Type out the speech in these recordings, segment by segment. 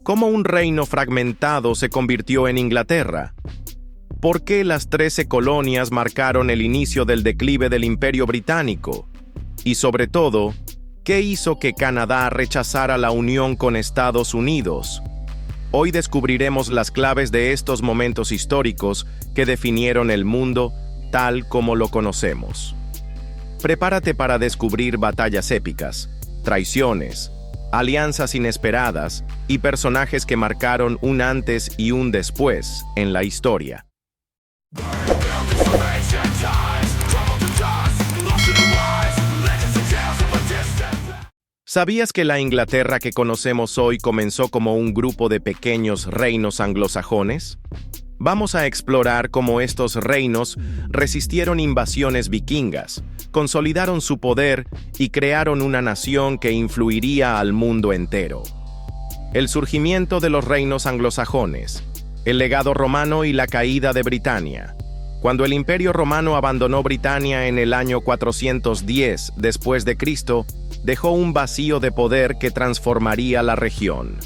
¿Cómo un reino fragmentado se convirtió en Inglaterra? ¿Por qué las 13 colonias marcaron el inicio del declive del Imperio Británico? Y sobre todo, ¿qué hizo que Canadá rechazara la unión con Estados Unidos? Hoy descubriremos las claves de estos momentos históricos que definieron el mundo tal como lo conocemos. Prepárate para descubrir batallas épicas, traiciones, alianzas inesperadas y personajes que marcaron un antes y un después en la historia. ¿Sabías que la Inglaterra que conocemos hoy comenzó como un grupo de pequeños reinos anglosajones? Vamos a explorar cómo estos reinos resistieron invasiones vikingas, consolidaron su poder y crearon una nación que influiría al mundo entero. El surgimiento de los reinos anglosajones, el legado romano y la caída de Britania. Cuando el Imperio Romano abandonó Britania en el año 410 después de Cristo, dejó un vacío de poder que transformaría la región.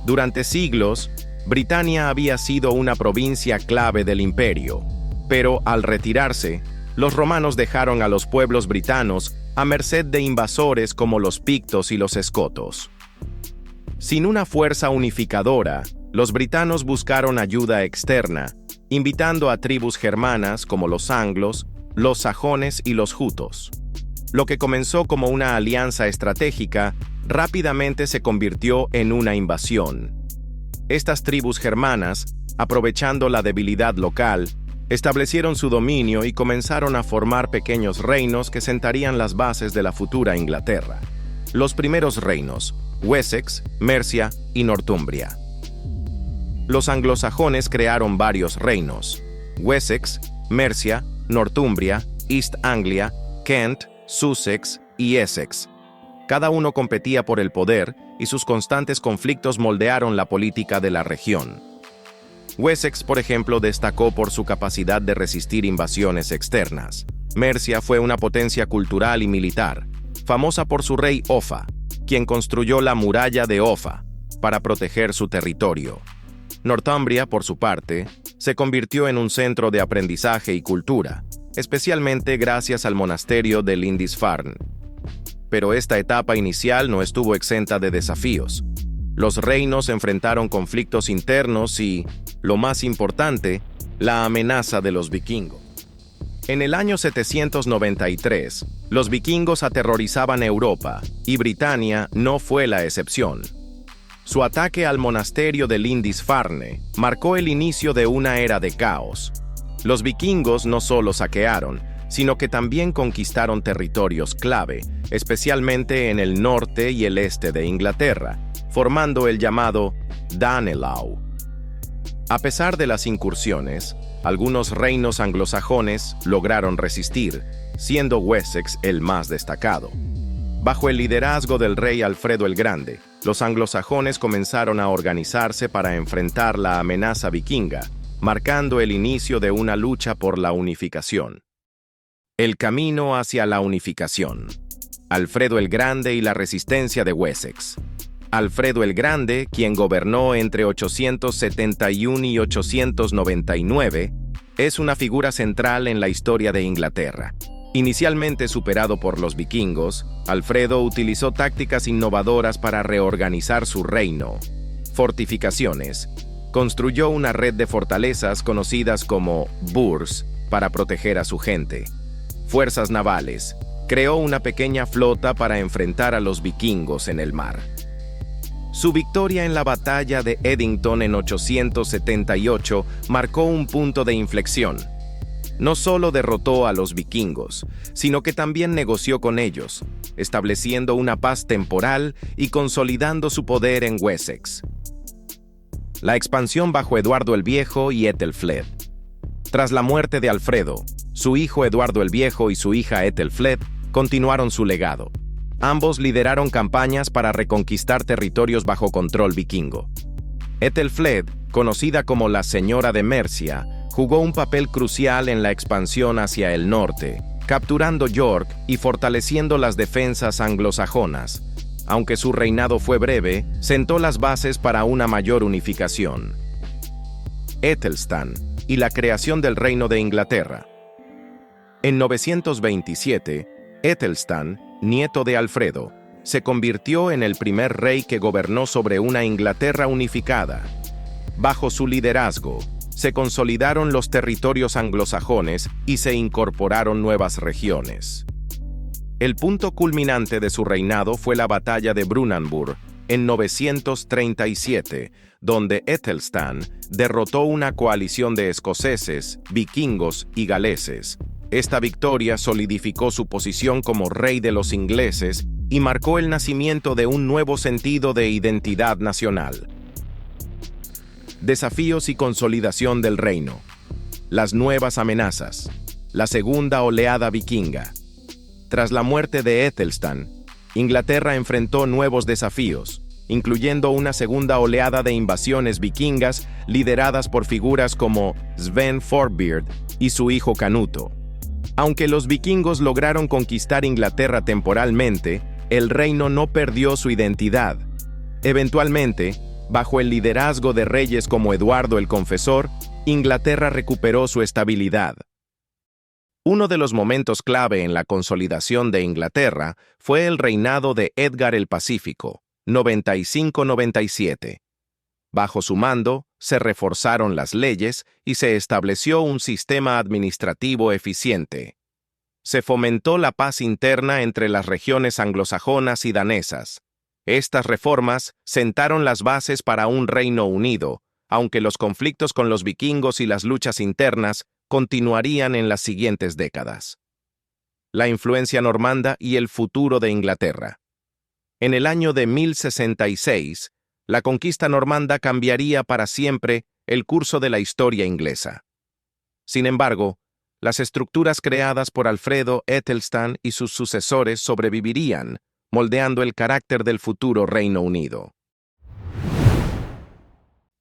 Durante siglos, Britania había sido una provincia clave del imperio, pero al retirarse, los romanos dejaron a los pueblos britanos a merced de invasores como los pictos y los escotos. Sin una fuerza unificadora, los britanos buscaron ayuda externa, invitando a tribus germanas como los anglos, los sajones y los jutos. Lo que comenzó como una alianza estratégica, rápidamente se convirtió en una invasión. Estas tribus germanas, aprovechando la debilidad local, establecieron su dominio y comenzaron a formar pequeños reinos que sentarían las bases de la futura Inglaterra. Los primeros reinos, Wessex, Mercia y Northumbria. Los anglosajones crearon varios reinos: Wessex, Mercia, Northumbria, East Anglia, Kent, Sussex y Essex. Cada uno competía por el poder y sus constantes conflictos moldearon la política de la región. Wessex, por ejemplo, destacó por su capacidad de resistir invasiones externas. Mercia fue una potencia cultural y militar, famosa por su rey Offa, quien construyó la muralla de Offa para proteger su territorio. Northumbria, por su parte, se convirtió en un centro de aprendizaje y cultura, especialmente gracias al monasterio de Lindisfarne. Pero esta etapa inicial no estuvo exenta de desafíos. Los reinos enfrentaron conflictos internos y, lo más importante, la amenaza de los vikingos. En el año 793, los vikingos aterrorizaban Europa, y Britania no fue la excepción. Su ataque al monasterio de Lindisfarne marcó el inicio de una era de caos. Los vikingos no solo saquearon, sino que también conquistaron territorios clave, especialmente en el norte y el este de Inglaterra, formando el llamado Danelaw. A pesar de las incursiones, algunos reinos anglosajones lograron resistir, siendo Wessex el más destacado. Bajo el liderazgo del rey Alfredo el Grande, los anglosajones comenzaron a organizarse para enfrentar la amenaza vikinga, marcando el inicio de una lucha por la unificación. El camino hacia la unificación. Alfredo el Grande y la resistencia de Wessex. Alfredo el Grande, quien gobernó entre 871 y 899, es una figura central en la historia de Inglaterra. Inicialmente superado por los vikingos, Alfredo utilizó tácticas innovadoras para reorganizar su reino. Fortificaciones. Construyó una red de fortalezas conocidas como burhs para proteger a su gente. Fuerzas navales. Creó una pequeña flota para enfrentar a los vikingos en el mar. Su victoria en la batalla de Edington en 878 marcó un punto de inflexión. No solo derrotó a los vikingos, sino que también negoció con ellos, estableciendo una paz temporal y consolidando su poder en Wessex. La expansión bajo Eduardo el Viejo y Æthelflæd. Tras la muerte de Alfredo, su hijo Eduardo el Viejo y su hija Æthelflæd continuaron su legado. Ambos lideraron campañas para reconquistar territorios bajo control vikingo. Æthelflæd, conocida como la Señora de Mercia, jugó un papel crucial en la expansión hacia el norte, capturando York y fortaleciendo las defensas anglosajonas. aunque su reinado fue breve, sentó las bases para una mayor unificación. Æthelstan y la creación del Reino de Inglaterra. En 927, Æthelstan, nieto de Alfredo, se convirtió en el primer rey que gobernó sobre una Inglaterra unificada. Bajo su liderazgo, se consolidaron los territorios anglosajones y se incorporaron nuevas regiones. El punto culminante de su reinado fue la batalla de Brunanburh en 937, donde Æthelstan derrotó una coalición de escoceses, vikingos y galeses. Esta victoria solidificó su posición como rey de los ingleses y marcó el nacimiento de un nuevo sentido de identidad nacional. Desafíos y consolidación del reino. Las nuevas amenazas. La segunda oleada vikinga. Tras la muerte de Æthelstan, Inglaterra enfrentó nuevos desafíos, incluyendo una segunda oleada de invasiones vikingas lideradas por figuras como Sven Forbeard y su hijo Canuto. Aunque los vikingos lograron conquistar Inglaterra temporalmente, el reino no perdió su identidad. Eventualmente, bajo el liderazgo de reyes como Eduardo el Confesor, Inglaterra recuperó su estabilidad. Uno de los momentos clave en la consolidación de Inglaterra fue el reinado de Edgar el Pacífico, 95-97. Bajo su mando, se reforzaron las leyes y se estableció un sistema administrativo eficiente. Se fomentó la paz interna entre las regiones anglosajonas y danesas. Estas reformas sentaron las bases para un reino unido, aunque los conflictos con los vikingos y las luchas internas continuarían en las siguientes décadas. La influencia normanda y el futuro de Inglaterra. En el año de 1066, la conquista normanda cambiaría para siempre el curso de la historia inglesa. Sin embargo, las estructuras creadas por Alfredo, Æthelstan y sus sucesores sobrevivirían, moldeando el carácter del futuro Reino Unido.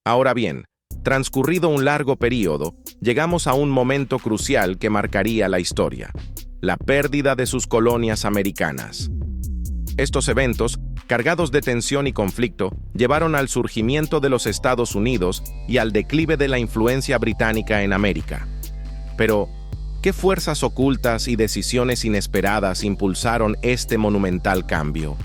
Ahora bien, transcurrido un largo período, llegamos a un momento crucial que marcaría la historia: la pérdida de sus colonias americanas. Estos eventos, cargados de tensión y conflicto, llevaron al surgimiento de los Estados Unidos y al declive de la influencia británica en América. Pero, ¿qué fuerzas ocultas y decisiones inesperadas impulsaron este monumental cambio?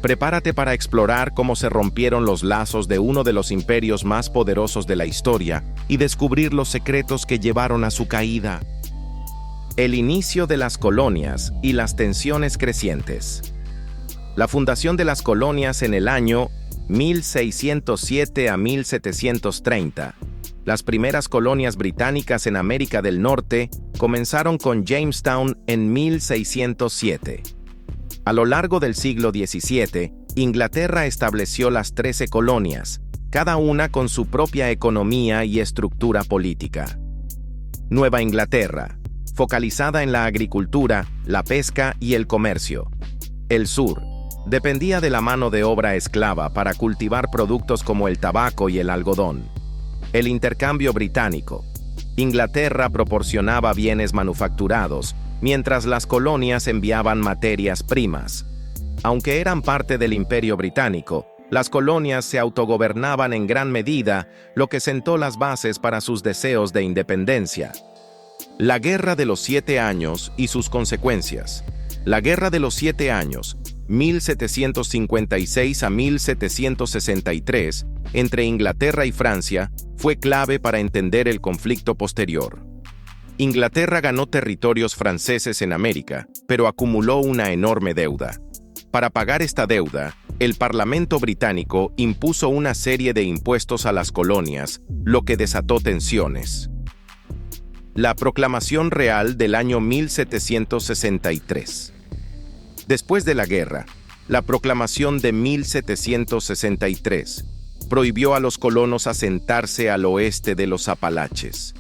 Prepárate para explorar cómo se rompieron los lazos de uno de los imperios más poderosos de la historia y descubrir los secretos que llevaron a su caída. El inicio de las colonias y las tensiones crecientes. La fundación de las colonias en el año 1607 a 1730. Las primeras colonias británicas en América del Norte comenzaron con Jamestown en 1607. A lo largo del siglo XVII, Inglaterra estableció las 13 colonias, cada una con su propia economía y estructura política. Nueva Inglaterra, focalizada en la agricultura, la pesca y el comercio. El sur dependía de la mano de obra esclava para cultivar productos como el tabaco y el algodón. El intercambio británico. Inglaterra proporcionaba bienes manufacturados, mientras las colonias enviaban materias primas. Aunque eran parte del Imperio Británico, las colonias se autogobernaban en gran medida, lo que sentó las bases para sus deseos de independencia. La Guerra de los 7 Años y sus consecuencias. La Guerra de los 7 Años, 1756 a 1763, entre Inglaterra y Francia, fue clave para entender el conflicto posterior. Inglaterra ganó territorios franceses en América, pero acumuló una enorme deuda. Para pagar esta deuda, el Parlamento británico impuso una serie de impuestos a las colonias, lo que desató tensiones. La Proclamación Real del año 1763. Después de la guerra, la Proclamación de 1763 prohibió a los colonos asentarse al oeste de los Apalaches.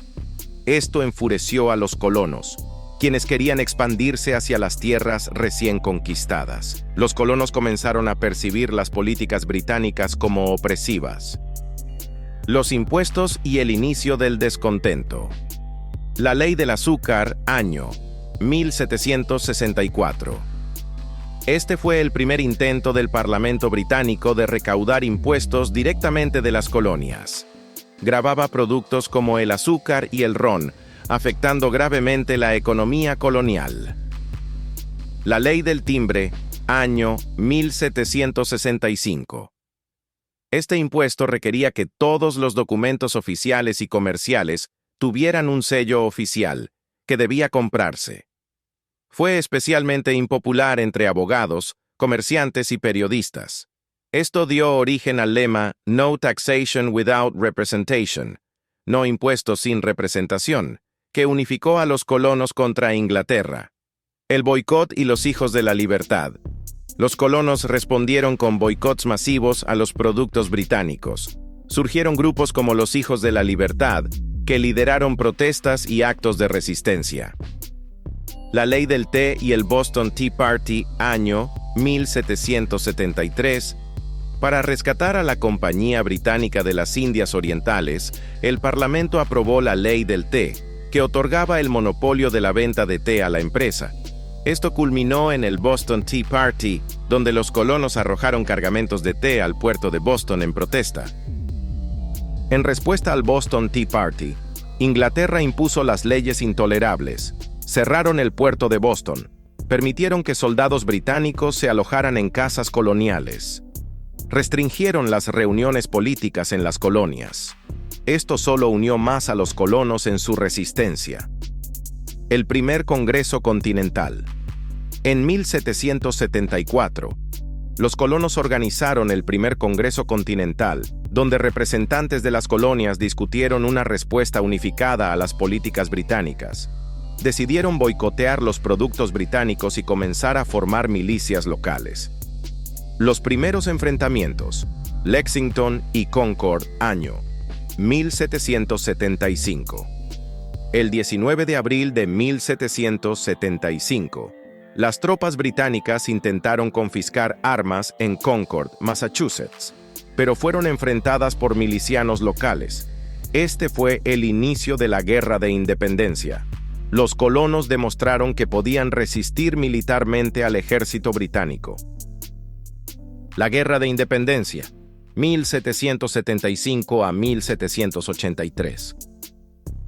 Esto enfureció a los colonos, quienes querían expandirse hacia las tierras recién conquistadas. Los colonos comenzaron a percibir las políticas británicas como opresivas. Los impuestos y el inicio del descontento. La Ley del Azúcar, año 1764. Este fue el primer intento del Parlamento británico de recaudar impuestos directamente de las colonias. Gravaba productos como el azúcar y el ron, afectando gravemente la economía colonial. La Ley del Timbre, año 1765. Este impuesto requería que todos los documentos oficiales y comerciales tuvieran un sello oficial, que debía comprarse. Fue especialmente impopular entre abogados, comerciantes y periodistas. Esto dio origen al lema No Taxation Without Representation, no impuestos sin representación, que unificó a los colonos contra Inglaterra. El boicot y los hijos de la libertad. Los colonos respondieron con boicots masivos a los productos británicos. Surgieron grupos como los Hijos de la Libertad, que lideraron protestas y actos de resistencia. La Ley del Té y el Boston Tea Party, año 1773. Para rescatar a la Compañía Británica de las Indias Orientales, el Parlamento aprobó la Ley del Té, que otorgaba el monopolio de la venta de té a la empresa. Esto culminó en el Boston Tea Party, donde los colonos arrojaron cargamentos de té al puerto de Boston en protesta. En respuesta al Boston Tea Party, Inglaterra impuso las leyes intolerables. Cerraron el puerto de Boston, permitieron que soldados británicos se alojaran en casas coloniales. Restringieron las reuniones políticas en las colonias. Esto solo unió más a los colonos en su resistencia. El primer Congreso Continental. En 1774, los colonos organizaron el primer Congreso Continental, donde representantes de las colonias discutieron una respuesta unificada a las políticas británicas. Decidieron boicotear los productos británicos y comenzar a formar milicias locales. Los primeros enfrentamientos, Lexington y Concord, año 1775. El 19 de abril de 1775, las tropas británicas intentaron confiscar armas en Concord, Massachusetts, pero fueron enfrentadas por milicianos locales. Este fue el inicio de la Guerra de Independencia. Los colonos demostraron que podían resistir militarmente al ejército británico. La Guerra de Independencia, 1775 a 1783.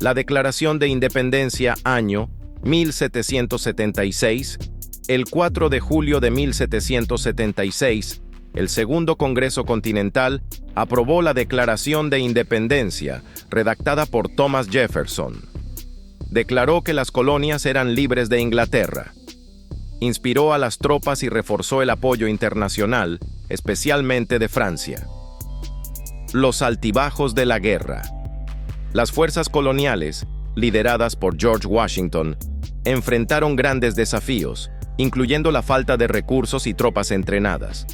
La Declaración de Independencia, año 1776. El 4 de julio de 1776, el Segundo Congreso Continental aprobó la Declaración de Independencia, redactada por Thomas Jefferson. Declaró que las colonias eran libres de Inglaterra. Inspiró a las tropas y reforzó el apoyo internacional, especialmente de Francia. Los altibajos de la guerra. Las fuerzas coloniales, lideradas por George Washington, enfrentaron grandes desafíos, incluyendo la falta de recursos y tropas entrenadas.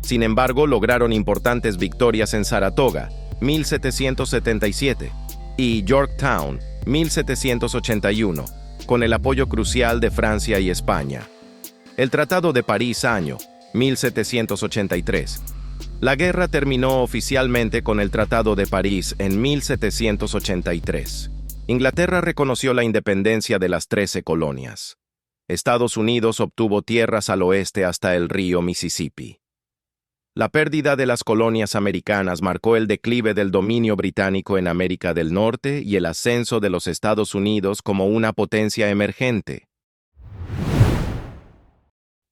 Sin embargo, lograron importantes victorias en Saratoga, 1777, y Yorktown, 1781, con el apoyo crucial de Francia y España. El Tratado de París, año 1783. La guerra terminó oficialmente con el Tratado de París en 1783. Inglaterra reconoció la independencia de las 13 colonias. Estados Unidos obtuvo tierras al oeste hasta el río Mississippi. La pérdida de las colonias americanas marcó el declive del dominio británico en América del Norte y el ascenso de los Estados Unidos como una potencia emergente.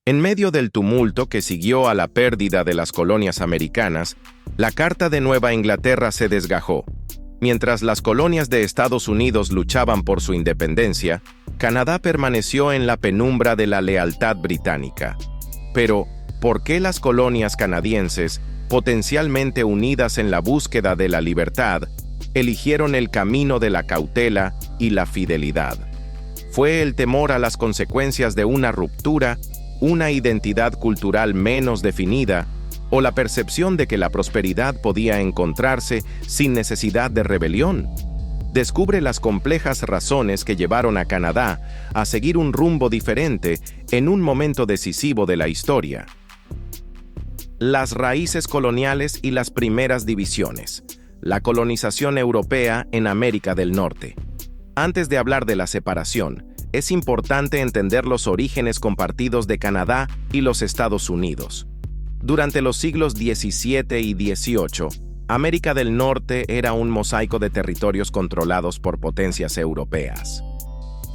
En medio del tumulto que siguió a la pérdida de las colonias americanas, la Carta de Nueva Inglaterra se desgajó. Mientras las colonias de Estados Unidos luchaban por su independencia, Canadá permaneció en la penumbra de la lealtad británica. Pero, ¿por qué las colonias canadienses, potencialmente unidas en la búsqueda de la libertad, eligieron el camino de la cautela y la fidelidad? ¿Fue el temor a las consecuencias de una ruptura, una identidad cultural menos definida, o la percepción de que la prosperidad podía encontrarse sin necesidad de rebelión? Descubre las complejas razones que llevaron a Canadá a seguir un rumbo diferente en un momento decisivo de la historia. Las raíces coloniales y las primeras divisiones. La colonización europea en América del Norte. Antes de hablar de la separación, es importante entender los orígenes compartidos de Canadá y los Estados Unidos. Durante los siglos XVII y XVIII, América del Norte era un mosaico de territorios controlados por potencias europeas.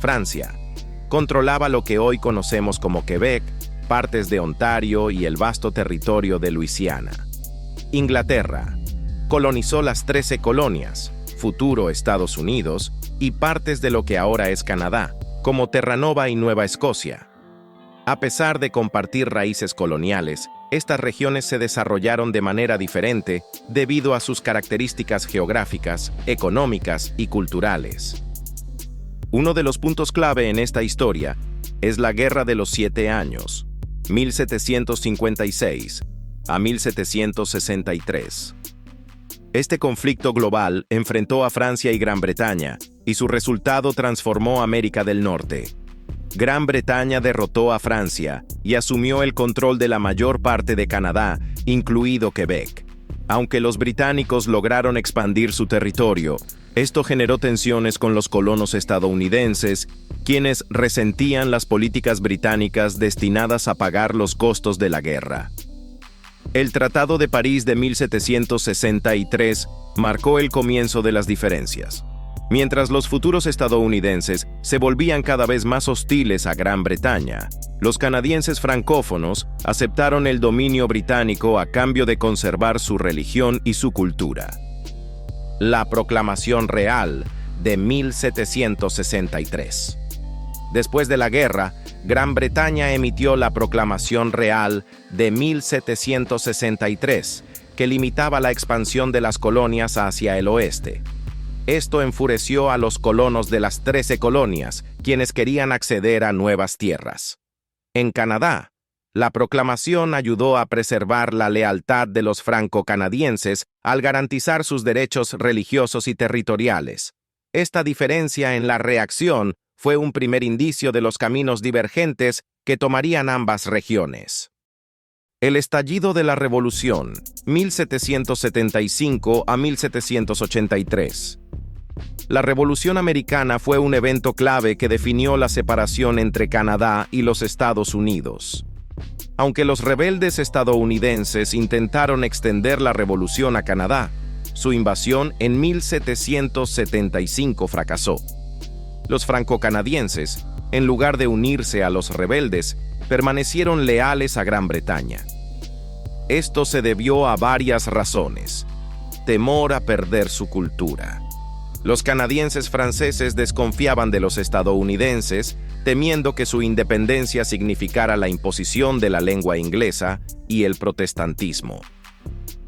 Francia controlaba lo que hoy conocemos como Quebec, partes de Ontario y el vasto territorio de Luisiana. Inglaterra colonizó las 13 colonias, futuro Estados Unidos, y partes de lo que ahora es Canadá, como Terranova y Nueva Escocia. A pesar de compartir raíces coloniales, estas regiones se desarrollaron de manera diferente debido a sus características geográficas, económicas y culturales. Uno de los puntos clave en esta historia es la Guerra de los 7 Años, 1756 a 1763. Este conflicto global enfrentó a Francia y Gran Bretaña, y su resultado transformó América del Norte. Gran Bretaña derrotó a Francia y asumió el control de la mayor parte de Canadá, incluido Quebec. Aunque los británicos lograron expandir su territorio, esto generó tensiones con los colonos estadounidenses, quienes resentían las políticas británicas destinadas a pagar los costos de la guerra. El Tratado de París de 1763 marcó el comienzo de las diferencias. Mientras los futuros estadounidenses se volvían cada vez más hostiles a Gran Bretaña, los canadienses francófonos aceptaron el dominio británico a cambio de conservar su religión y su cultura. La Proclamación Real de 1763. Después de la guerra, Gran Bretaña emitió la Proclamación Real de 1763, que limitaba la expansión de las colonias hacia el oeste. Esto enfureció a los colonos de las 13 colonias, quienes querían acceder a nuevas tierras. En Canadá, la proclamación ayudó a preservar la lealtad de los franco-canadienses al garantizar sus derechos religiosos y territoriales. Esta diferencia en la reacción fue un primer indicio de los caminos divergentes que tomarían ambas regiones. El estallido de la Revolución, 1775 a 1783. La Revolución Americana fue un evento clave que definió la separación entre Canadá y los Estados Unidos. Aunque los rebeldes estadounidenses intentaron extender la revolución a Canadá, su invasión en 1775 fracasó. Los franco-canadienses, en lugar de unirse a los rebeldes, permanecieron leales a Gran Bretaña. Esto se debió a varias razones. Temor a perder su cultura. Los canadienses franceses desconfiaban de los estadounidenses, temiendo que su independencia significara la imposición de la lengua inglesa y el protestantismo.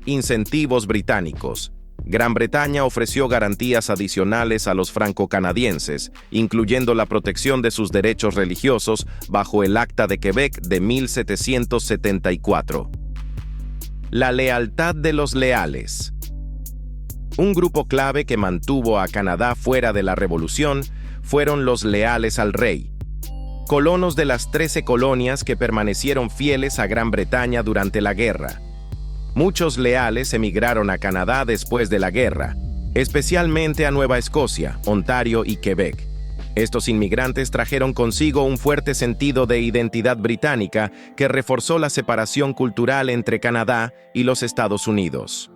Incentivos británicos. Gran Bretaña ofreció garantías adicionales a los franco-canadienses, incluyendo la protección de sus derechos religiosos bajo el Acta de Quebec de 1774. La lealtad de los leales. Un grupo clave que mantuvo a Canadá fuera de la Revolución fueron los leales al rey, colonos de las 13 colonias que permanecieron fieles a Gran Bretaña durante la guerra. Muchos leales emigraron a Canadá después de la guerra, especialmente a Nueva Escocia, Ontario y Quebec. Estos inmigrantes trajeron consigo un fuerte sentido de identidad británica que reforzó la separación cultural entre Canadá y los Estados Unidos.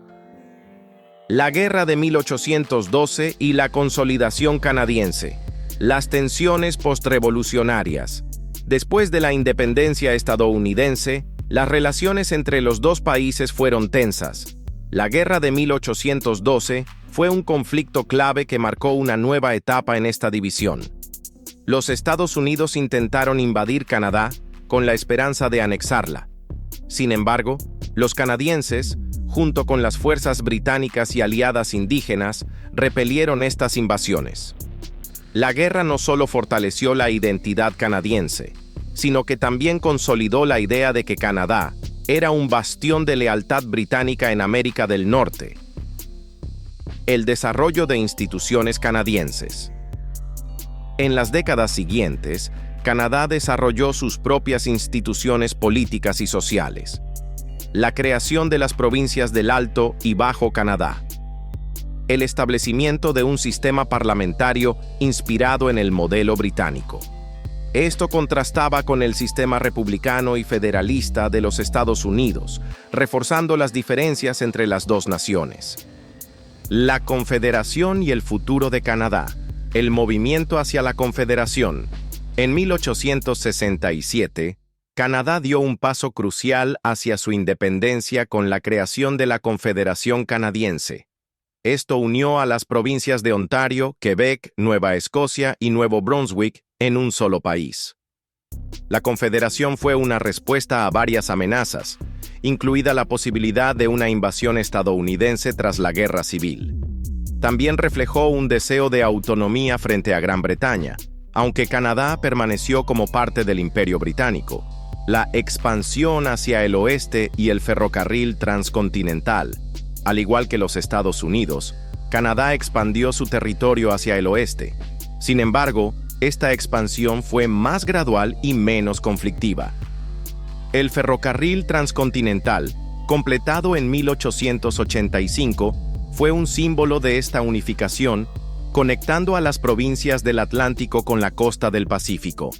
La Guerra de 1812 y la consolidación canadiense. Las tensiones postrevolucionarias. Después de la independencia estadounidense, las relaciones entre los dos países fueron tensas. La Guerra de 1812 fue un conflicto clave que marcó una nueva etapa en esta división. Los Estados Unidos intentaron invadir Canadá con la esperanza de anexarla. Sin embargo, los canadienses, junto con las fuerzas británicas y aliadas indígenas, repelieron estas invasiones. La guerra no solo fortaleció la identidad canadiense, sino que también consolidó la idea de que Canadá era un bastión de lealtad británica en América del Norte. El desarrollo de instituciones canadienses. En las décadas siguientes, Canadá desarrolló sus propias instituciones políticas y sociales. La creación de las provincias del Alto y Bajo Canadá. El establecimiento de un sistema parlamentario inspirado en el modelo británico. Esto contrastaba con el sistema republicano y federalista de los Estados Unidos, reforzando las diferencias entre las dos naciones. La Confederación y el futuro de Canadá. El movimiento hacia la Confederación. En 1867, Canadá dio un paso crucial hacia su independencia con la creación de la Confederación Canadiense. Esto unió a las provincias de Ontario, Quebec, Nueva Escocia y Nuevo Brunswick en un solo país. La Confederación fue una respuesta a varias amenazas, incluida la posibilidad de una invasión estadounidense tras la Guerra Civil. También reflejó un deseo de autonomía frente a Gran Bretaña, aunque Canadá permaneció como parte del Imperio Británico. La expansión hacia el oeste y el ferrocarril transcontinental. Al igual que los Estados Unidos, Canadá expandió su territorio hacia el oeste. Sin embargo, esta expansión fue más gradual y menos conflictiva. El ferrocarril transcontinental, completado en 1885, fue un símbolo de esta unificación, conectando a las provincias del Atlántico con la costa del Pacífico.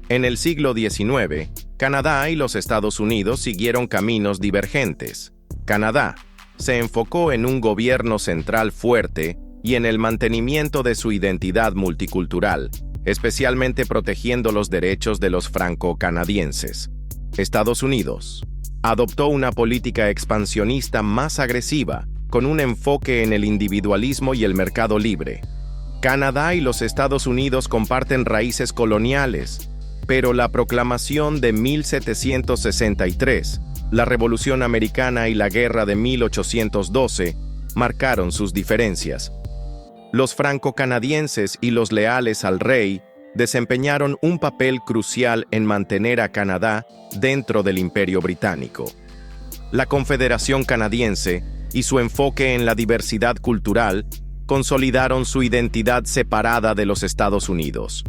En el siglo XIX, Canadá y los Estados Unidos siguieron caminos divergentes. Canadá se enfocó en un gobierno central fuerte y en el mantenimiento de su identidad multicultural, especialmente protegiendo los derechos de los franco-canadienses. Estados Unidos adoptó una política expansionista más agresiva, con un enfoque en el individualismo y el mercado libre. Canadá y los Estados Unidos comparten raíces coloniales, pero la proclamación de 1763, la Revolución Americana y la Guerra de 1812 marcaron sus diferencias. Los franco-canadienses y los leales al rey desempeñaron un papel crucial en mantener a Canadá dentro del Imperio Británico. La Confederación Canadiense y su enfoque en la diversidad cultural consolidaron su identidad separada de los Estados Unidos.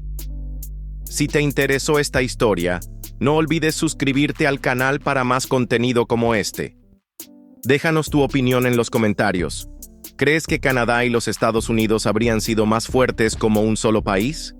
Si te interesó esta historia, no olvides suscribirte al canal para más contenido como este. Déjanos tu opinión en los comentarios. ¿Crees que Canadá y los Estados Unidos habrían sido más fuertes como un solo país?